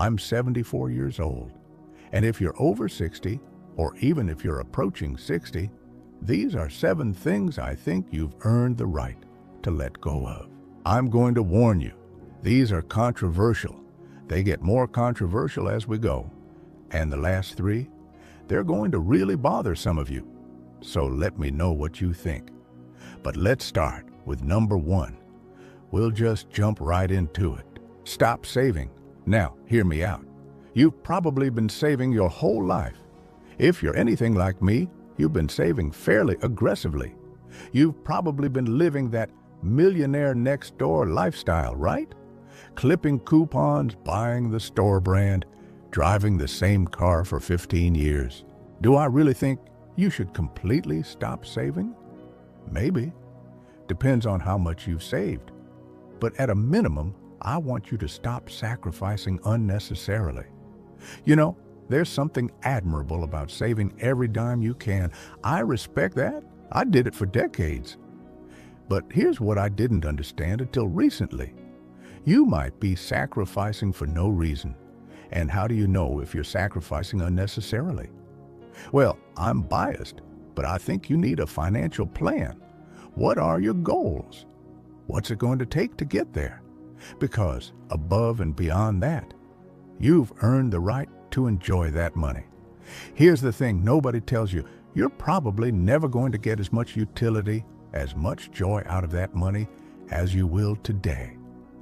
I'm 74 years old. And if you're over 60, or even if you're approaching 60, these are 7 things I think you've earned the right to let go of. I'm going to warn you, these are controversial. They get more controversial as we go. And the last 3, they're going to really bother some of you. So let me know what you think. But let's start with number 1. We'll just jump right into it. Stop saving. Now, hear me out. You've probably been saving your whole life. If you're anything like me, you've been saving fairly aggressively. You've probably been living that millionaire next door lifestyle, right? Clipping coupons, buying the store brand, driving the same car for 15 years. Do I really think you should completely stop saving? Maybe. Depends on how much you've saved. But at a minimum, I want you to stop sacrificing unnecessarily. You know, there's something admirable about saving every dime you can. I respect that. I did it for decades. But here's what I didn't understand until recently. You might be sacrificing for no reason. And how do you know if you're sacrificing unnecessarily? Well, I'm biased, but I think you need a financial plan. What are your goals? What's it going to take to get there? Because above and beyond that, you've earned the right to enjoy that money. Here's the thing nobody tells you. You're probably never going to get as much utility, as much joy out of that money as you will today.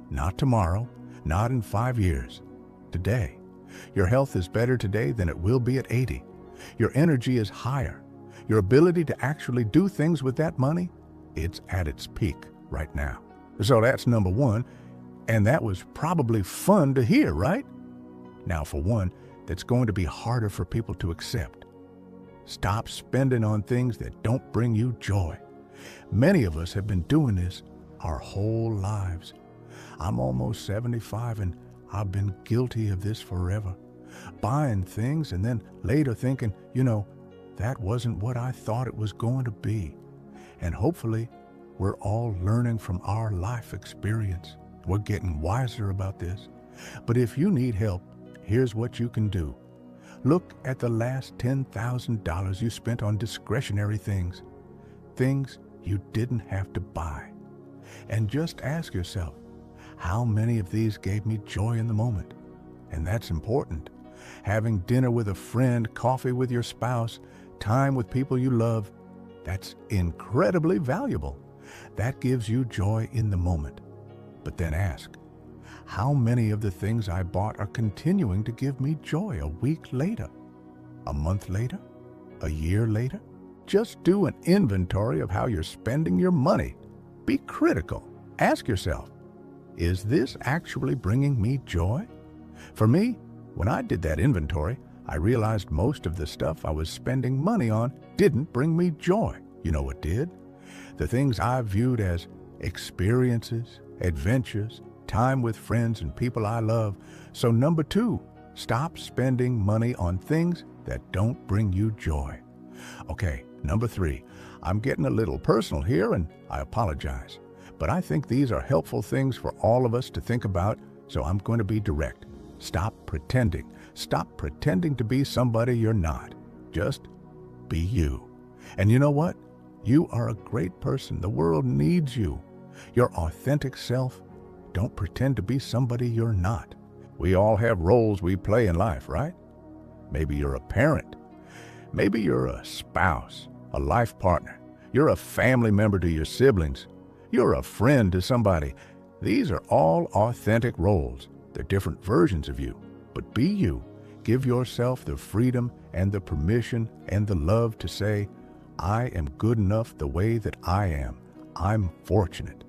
Not tomorrow, not in 5 years. Today. Your health is better today than it will be at 80. Your energy is higher. Your ability to actually do things with that money, it's at its peak right now. So that's number 1, and that was probably fun to hear, right? Now for one, that's going to be harder for people to accept. Stop spending on things that don't bring you joy. Many of us have been doing this our whole lives. I'm almost 75 and I've been guilty of this forever. Buying things and then later thinking, that wasn't what I thought it was going to be. And hopefully, we're all learning from our life experience. We're getting wiser about this. But if you need help, here's what you can do. Look at the last $10,000 you spent on discretionary things. Things you didn't have to buy. And just ask yourself, how many of these gave me joy in the moment? And that's important. Having dinner with a friend, coffee with your spouse, time with people you love, that's incredibly valuable. That gives you joy in the moment. But then ask, how many of the things I bought are continuing to give me joy a week later, a month later, a year later? Just do an inventory of how you're spending your money. Be critical. Ask yourself, is this actually bringing me joy? For me, when I did that inventory, I realized most of the stuff I was spending money on didn't bring me joy. You know what did? The things I viewed as experiences, adventures, time with friends and people I love. So number 2, stop spending money on things that don't bring you joy. Okay, number 3, I'm getting a little personal here and I apologize. But I think these are helpful things for all of us to think about, so I'm going to be direct. Stop pretending. Stop pretending to be somebody you're not. Just be you. And you know what? You are a great person. The world needs you. Your authentic self. Don't pretend to be somebody you're not. We all have roles we play in life, right? Maybe you're a parent. Maybe you're a spouse, a life partner. You're a family member to your siblings. You're a friend to somebody. These are all authentic roles. They're different versions of you. But be you. Give yourself the freedom and the permission and the love to say, I am good enough the way that I am. I'm fortunate.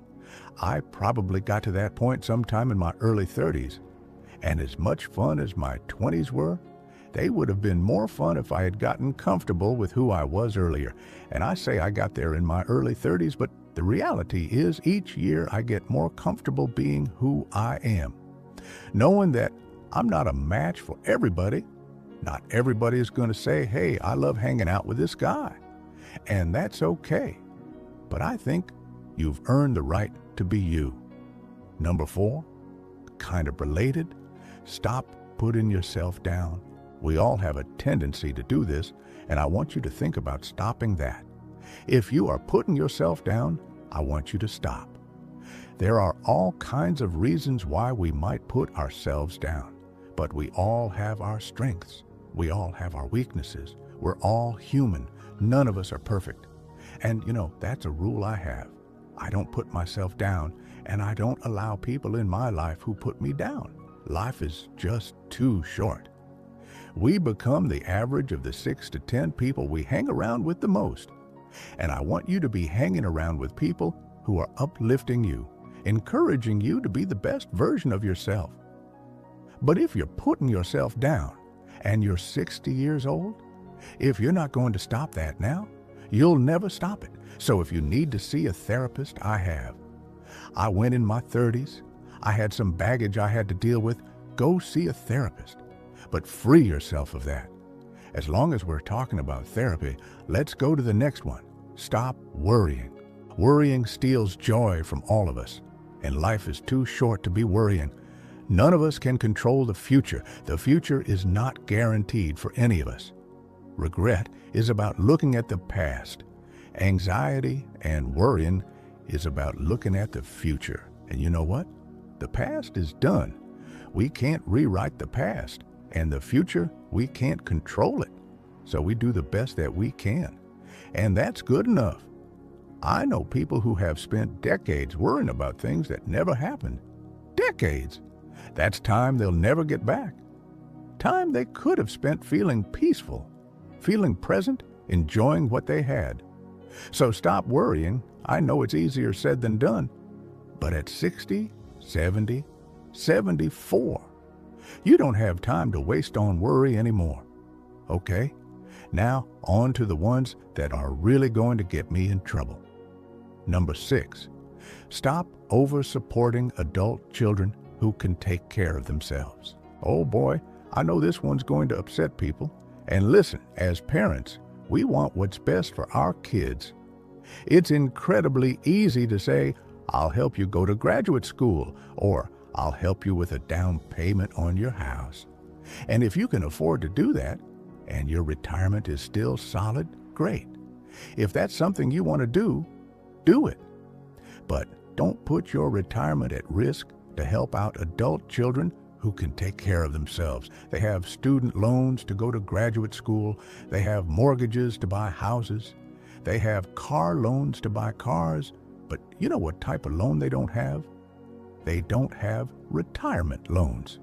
I probably got to that point sometime in my early 30s. And as much fun as my 20s were, they would have been more fun if I had gotten comfortable with who I was earlier. And I say I got there in my early 30s, but the reality is each year I get more comfortable being who I am. Knowing that I'm not a match for everybody. Not everybody is going to say, hey, I love hanging out with this guy. And that's okay. But I think you've earned the right to be you. Number 4, kind of related, stop putting yourself down. We all have a tendency to do this, and I want you to think about stopping that. If you are putting yourself down, I want you to stop. There are all kinds of reasons why we might put ourselves down, but we all have our strengths. We all have our weaknesses. We're all human. None of us are perfect. And that's a rule I have. I don't put myself down, and I don't allow people in my life who put me down. Life is just too short. We become the average of the 6 to 10 people we hang around with the most. And I want you to be hanging around with people who are uplifting you, encouraging you to be the best version of yourself. But if you're putting yourself down and you're 60 years old, if you're not going to stop that now, you'll never stop it. So if you need to see a therapist, I have. I went in my 30s. I had some baggage I had to deal with. Go see a therapist. But free yourself of that. As long as we're talking about therapy, let's go to the next one. Stop worrying. Worrying steals joy from all of us, and life is too short to be worrying. None of us can control the future. The future is not guaranteed for any of us. Regret is about looking at the past. Anxiety and worrying is about looking at the future. And you know what? The past is done. We can't rewrite the past. And the future, we can't control it. So we do the best that we can. And that's good enough. I know people who have spent decades worrying about things that never happened. Decades. That's time they'll never get back. Time they could have spent feeling peaceful, feeling present, enjoying what they had. So stop worrying. I know it's easier said than done. But at 60, 70, 74, you don't have time to waste on worry anymore. Okay, now on to the ones that are really going to get me in trouble. Number 6, stop over-supporting adult children who can take care of themselves. Oh boy, I know this one's going to upset people. And listen, as parents, we want what's best for our kids. It's incredibly easy to say, I'll help you go to graduate school, or I'll help you with a down payment on your house. And if you can afford to do that, and your retirement is still solid, great. If that's something you want to do it. But don't put your retirement at risk to help out adult children who can take care of themselves. They have student loans to go to graduate school. They have mortgages to buy houses. They have car loans to buy cars. But you know what type of loan they don't have? They don't have retirement loans.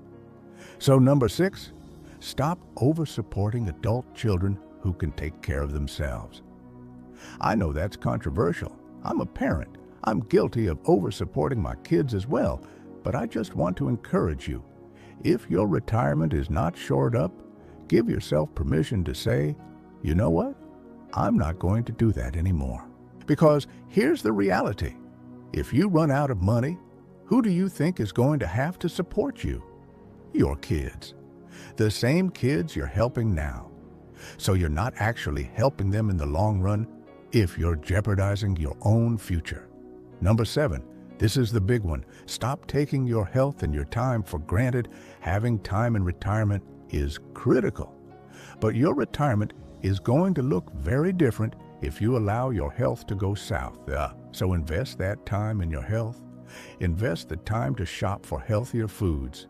So number 6, stop over-supporting adult children who can take care of themselves. I know that's controversial. I'm a parent. I'm guilty of over-supporting my kids as well, but I just want to encourage you. If your retirement is not shored up, give yourself permission to say, you know what? I'm not going to do that anymore. Because here's the reality. If you run out of money, who do you think is going to have to support you? Your kids. The same kids you're helping now. So you're not actually helping them in the long run if you're jeopardizing your own future. Number 7, this is the big one. Stop taking your health and your time for granted. Having time in retirement is critical. But your retirement is going to look very different if you allow your health to go south. So invest that time in your health. Invest the time to shop for healthier foods.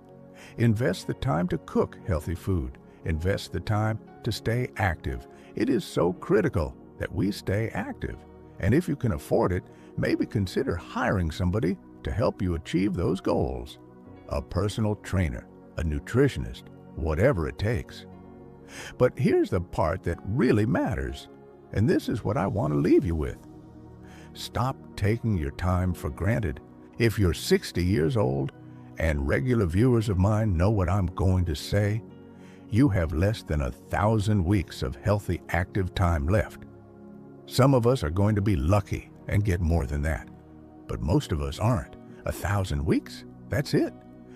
Invest the time to cook healthy food. Invest the time to stay active. It is so critical that we stay active. And if you can afford it, maybe consider hiring somebody to help you achieve those goals. A personal trainer, a nutritionist, whatever it takes. But here's the part that really matters, and this is what I want to leave you with. Stop taking your time for granted. If you're 60 years old, and regular viewers of mine know what I'm going to say, you have less than 1,000 weeks of healthy, active time left. Some of us are going to be lucky and get more than that, but most of us aren't. 1,000 weeks? That's it.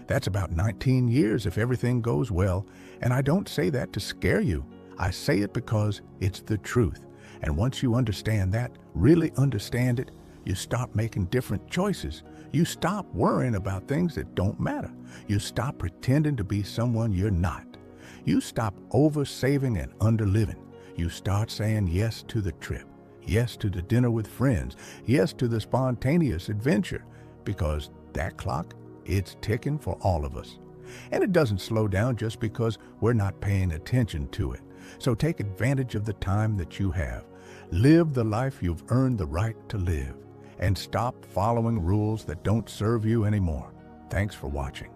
That's about 19 years if everything goes well, and I don't say that to scare you. I say it because it's the truth. And once you understand that, really understand it, you stop making different choices. You stop worrying about things that don't matter. You stop pretending to be someone you're not. You stop over-saving and under-living. You start saying yes to the trip, yes to the dinner with friends, yes to the spontaneous adventure, because that clock, it's ticking for all of us. And it doesn't slow down just because we're not paying attention to it. So take advantage of the time that you have. Live the life you've earned the right to live, and stop following rules that don't serve you anymore. Thanks for watching.